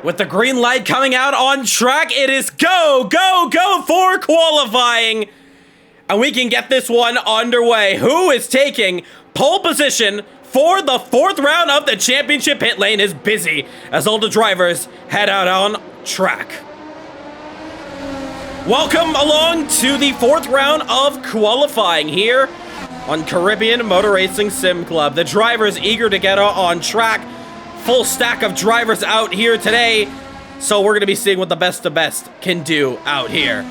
With the green light coming out on track, it is go, go, go for qualifying. And we can get this one underway. Who is taking pole position for the 4th round of the championship? Pit lane is busy as all the drivers head out on track. Welcome along to the 4th round of qualifying here on Caribbean Motor Racing Sim Club. The drivers eager to get on track. Full stack of drivers out here today, so we're going to be seeing what the best of best can do out here.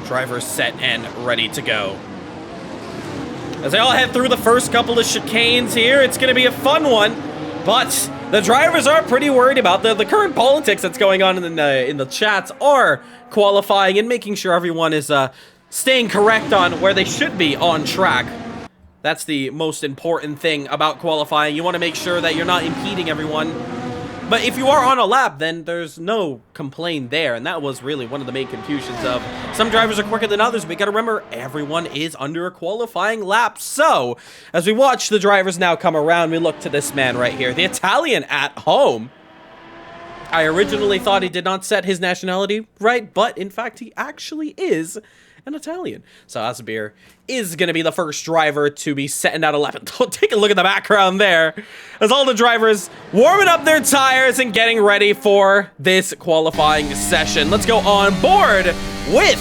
Drivers set and ready to go. As they all head through the first couple of chicanes here, it's going to be a fun one, but the drivers are pretty worried about the current politics that's going on in the chats are qualifying and making sure everyone is staying correct on where they should be on track. That's the most important thing about qualifying. You want to make sure that you're not impeding everyone. But if you are on a lap, then there's no complaint there. And that was really one of the main confusions of some drivers are quicker than others. But you got to remember, everyone is under a qualifying lap. So, as we watch the drivers now come around, we look to this man right here, the Italian at home. I originally thought he did not set his nationality right, but in fact, he actually is an Italian. So Asbir is going to be the first driver to be setting out 11. Take a look at the background there as all the drivers warming up their tires and getting ready for this qualifying session. Let's go on board with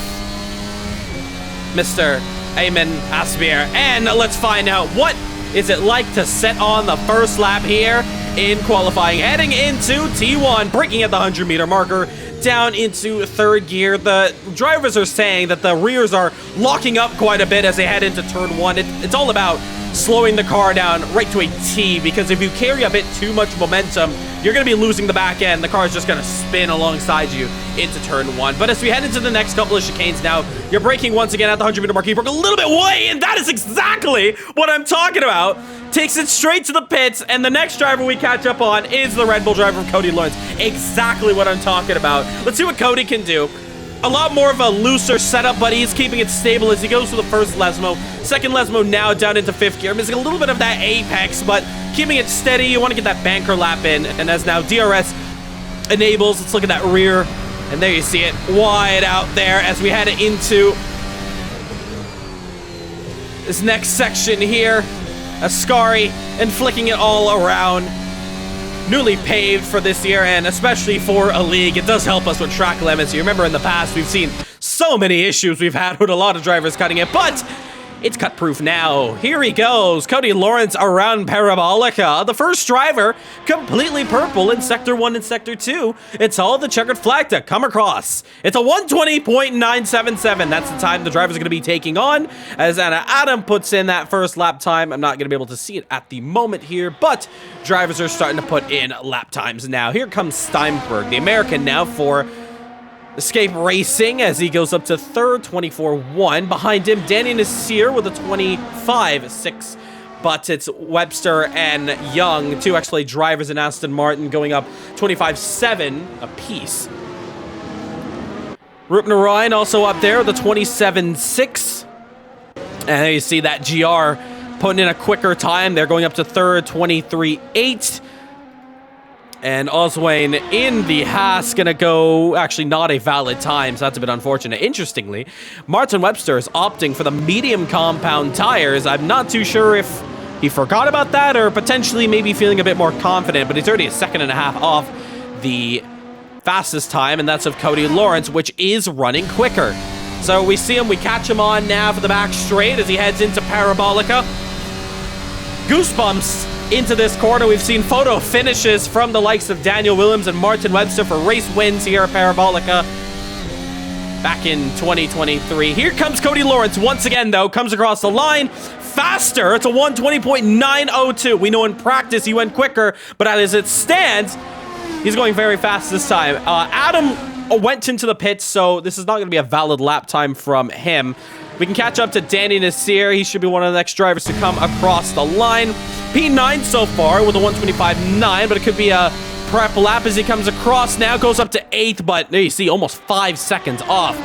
Mr. Ayman Asbir and let's find out what is it like to set on the first lap here in qualifying. Heading into T1, braking at the 100-meter marker, down into 3rd gear. The drivers are saying that the rears are locking up quite a bit as they head into turn 1. It's all about slowing the car down right to a T, because if you carry a bit too much momentum, you're going to be losing the back end. The car is just going to spin alongside you into turn 1. But as we head into the next couple of chicanes now, you're braking once again at the 100-meter mark. You broke a little bit away, and that is exactly what I'm talking about. Takes it straight to the pits, and the next driver we catch up on is the Red Bull driver, Cody Lawrence. Exactly what I'm talking about. Let's see what Cody can do. A lot more of a looser setup, but he's keeping it stable as he goes to the first Lesmo. Second Lesmo now down into 5th gear. Missing a little bit of that apex, but keeping it steady. You want to get that banker lap in. And as now DRS enables, let's look at that rear. And there you see it, wide out there as we head into this next section here. Ascari and flicking it all around. Newly paved for this year, and especially for a league, it does help us with track limits. You remember in the past, we've seen so many issues we've had with a lot of drivers cutting it, but it's cut proof now. Here he goes, Cody Lawrence around Parabolica. The first driver, completely purple in Sector 1 and Sector 2. It's all the checkered flag to come across. It's a 120.977. That's the time the drivers are going to be taking on. As Anna Adam puts in that first lap time. I'm not going to be able to see it at the moment here, but drivers are starting to put in lap times now. Here comes Steinberg, the American now for Escape Racing as he goes up to 3rd, 24.1. Behind him, Danny Nasir with a 25.6. But it's Webster and Young, two actually drivers in Aston Martin, going up 25.7 apiece. Rup Narayan also up there with a 27.6. And there you see that GR putting in a quicker time. They're going up to 3rd, 23.8. And Oswayne in the Haas gonna go, actually not a valid time, so that's a bit unfortunate. Interestingly, Martin Webster is opting for the medium compound tires. I'm not too sure if he forgot about that or potentially maybe feeling a bit more confident, but he's already a 1.5 seconds off the fastest time, and that's of Cody Lawrence, which is running quicker. So we see him, we catch him on now for the back straight as he heads into Parabolica. Goosebumps into this corner. We've seen photo finishes from the likes of Daniel Williams and Martin Webster for race wins here at Parabolica back in 2023. Here comes Cody Lawrence once again, though. Comes across the line faster. It's a 120.902. We know in practice he went quicker, but as it stands, he's going very fast this time. Adam went into the pits, so this is not going to be a valid lap time from him. We can catch up to Danny Nasir. He should be one of the next drivers to come across the line. P9 so far with a 125.9, but it could be a prep lap as he comes across now. Goes up to 8th, but there you see almost 5 seconds off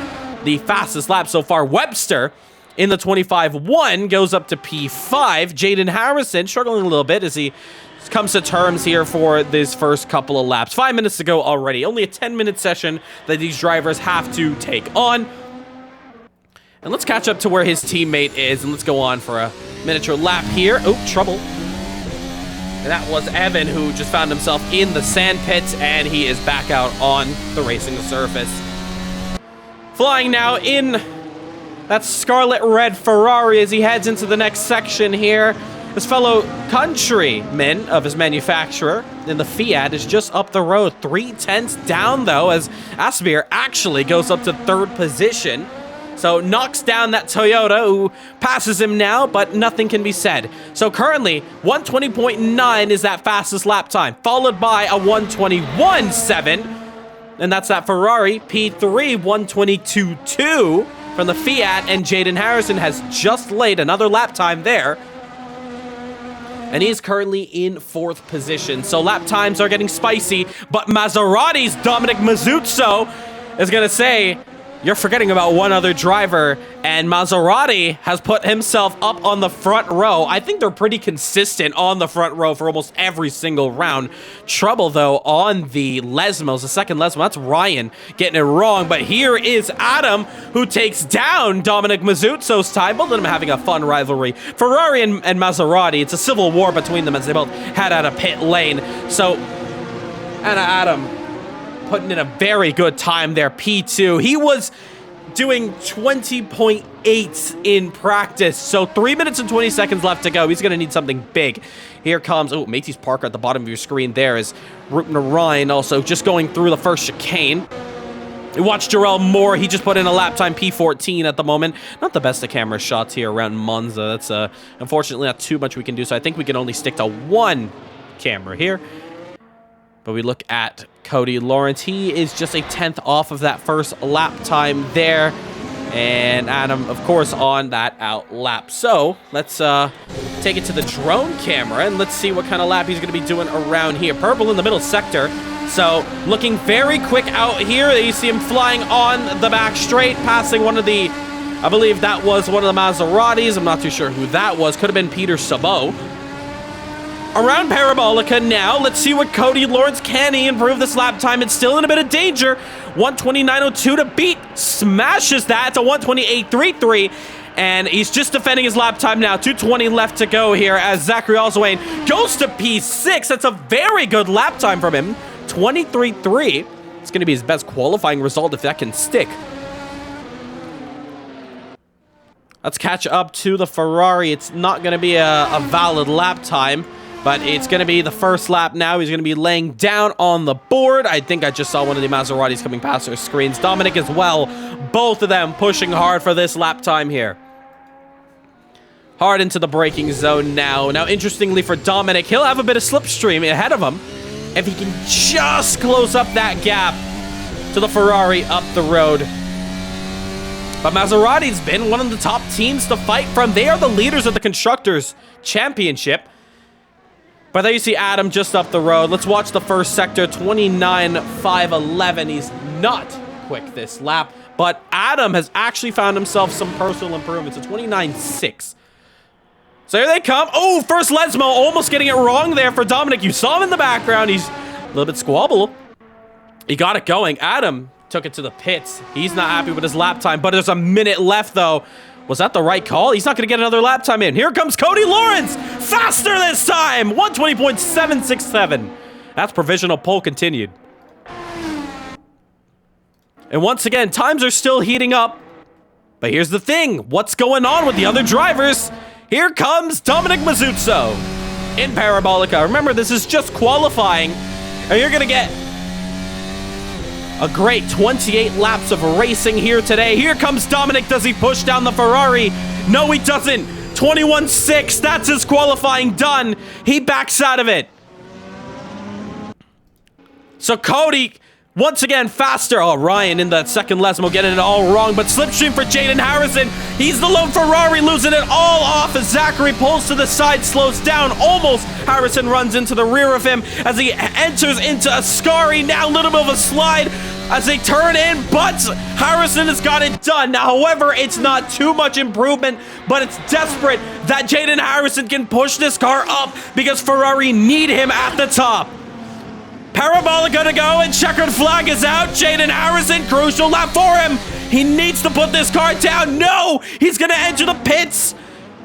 the fastest lap so far. Webster in the 25.1 goes up to P5. Jaden Harrison struggling a little bit as he comes to terms here for this first couple of laps. 5 minutes to go already. Only a 10-minute session that these drivers have to take on. And let's catch up to where his teammate is, and let's go on for a miniature lap here. Oh, trouble. And that was Evan, who just found himself in the sand pits, and he is back out on the racing surface. Flying now in that scarlet red Ferrari as he heads into the next section here. His fellow countryman of his manufacturer in the Fiat is just up the road. 3/10 down, though, as Asbir actually goes up to third position. So knocks down that Toyota, who passes him now, but nothing can be said. So currently, 120.9 is that fastest lap time, followed by a 121.7. And that's that Ferrari P3 122.2 from the Fiat, and Jaden Harrison has just laid another lap time there. And he's currently in fourth position. So lap times are getting spicy, but Maserati's Dominic Mazzuzzo is going to say, you're forgetting about one other driver, and Maserati has put himself up on the front row. I think they're pretty consistent on the front row for almost every single round. Trouble, though, on the Lesmos, the second Lesmo. That's Ryan getting it wrong, but here is Adam, who takes down Dominic Mazzuzzo's time. Both of them having a fun rivalry. Ferrari and Maserati, it's a civil war between them as they both head out of pit lane. So, and Adam putting in a very good time there, P2. He was doing 20.8 in practice. So 3 minutes and 20 seconds left to go. He's going to need something big. Here comes, oh, Matey's Parker at the bottom of your screen there is Rupner Ryan also just going through the first chicane. We watched Jarrell Moore. He just put in a lap time P14 at the moment. Not the best of camera shots here around Monza. That's unfortunately not too much we can do. So I think we can only stick to one camera here. But we look at Cody Lawrence. He is just a 10th off of that first lap time there. And Adam, of course, on that out lap. So let's take it to the drone camera and let's see what kind of lap he's going to be doing around here. Purple in the middle sector. So looking very quick out here. You see him flying on the back straight, passing one of the, I believe that was one of the Maseratis. I'm not too sure who that was. Could have been Peter Sabot. Around Parabolica now. Let's see what Cody Lawrence, can he improve this lap time? It's still in a bit of danger. 129.02 to beat. Smashes that. It's a 128.33. And he's just defending his lap time now. 2:20 left to go here as Zachary Oswayne goes to P6. That's a very good lap time from him. 23.3. It's going to be his best qualifying result if that can stick. Let's catch up to the Ferrari. It's not going to be a valid lap time, but it's going to be the first lap now. He's going to be laying down on the board. I think I just saw one of the Maseratis coming past our screens. Dominic as well. Both of them pushing hard for this lap time here. Hard into the braking zone now. Now, interestingly for Dominic, he'll have a bit of slipstream ahead of him if he can just close up that gap to the Ferrari up the road. But Maserati's been one of the top teams to fight from. They are the leaders of the Constructors' Championship. But there you see Adam just up the road. Let's watch the first sector, 29.511. He's not quick this lap, but Adam has actually found himself some personal improvements, a 29.6. So here they come. Oh, first Lesmo, almost getting it wrong there for Dominic. You saw him in the background. He's a little bit squabble. He got it going. Adam took it to the pits. He's not happy with his lap time, but there's a minute left, though. Was that the right call? He's not going to get another lap time in. Here comes Cody Lawrence. Faster this time. 120.767. That's provisional pole continued. And once again, times are still heating up. But here's the thing. What's going on with the other drivers? Here comes Dominic Mazzuzzo in Parabolica. Remember, this is just qualifying. And you're going to get a great 28 laps of racing here today. Here comes Dominic. Does he push down the Ferrari? No, he doesn't. 21.6. That's his qualifying done. He backs out of it. So Cody, once again, faster. Oh, Ryan in that second Lesmo getting it all wrong. But slipstream for Jaden Harrison. He's the lone Ferrari, losing it all off as Zachary pulls to the side, slows down. Almost Harrison runs into the rear of him as he enters into Ascari. Now a little bit of a slide. as they turn in, but Harrison has got it done. Now, however, it's not too much improvement, but it's desperate that Jaden Harrison can push this car up because Ferrari need him at the top. Parabolic gonna go and checkered flag is out. Jaden Harrison, crucial lap for him. He needs to put this car down. No, he's gonna enter the pits.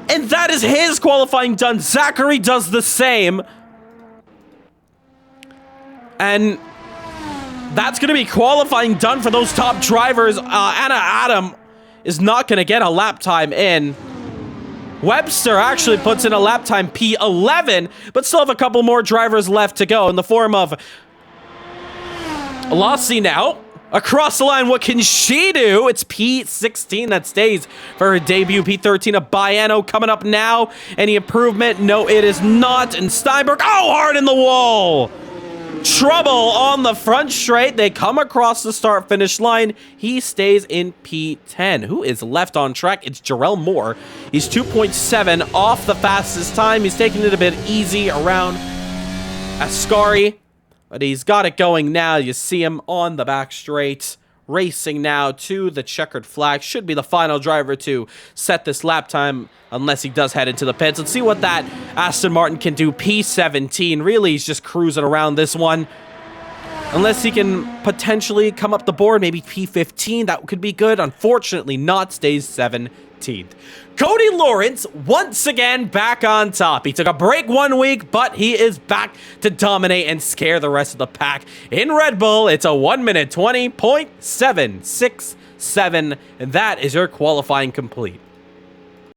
And that is his qualifying done. Zachary does the same. And that's going to be qualifying done for those top drivers. Anna Adam is not going to get a lap time in. Webster actually puts in a lap time P11, but still have a couple more drivers left to go in the form of Lassie now. Across the line, what can she do? It's P16 that stays for her debut. P13 of Baiano coming up now. Any improvement? No, it is not. And Steinberg, oh, hard in the wall. Trouble on the front straight. They come across the start-finish line. He stays in P10. Who is left on track? It's Jarrell Moore. He's 2.7 off the fastest time. He's taking it a bit easy around Ascari. But he's got it going now. You see him on the back straight, racing now to the checkered flag. Should be the final driver to set this lap time, unless he does head into the pits. Let's see what that Aston Martin can do. P17. Really, he's just cruising around this one. Unless he can potentially come up the board, maybe P15. That could be good. Unfortunately not. Stays 17th. Cody Lawrence, once again, back on top. He took a break 1 week, but he is back to dominate and scare the rest of the pack. In Red Bull, it's a 1 minute 20.767, and that is your qualifying complete.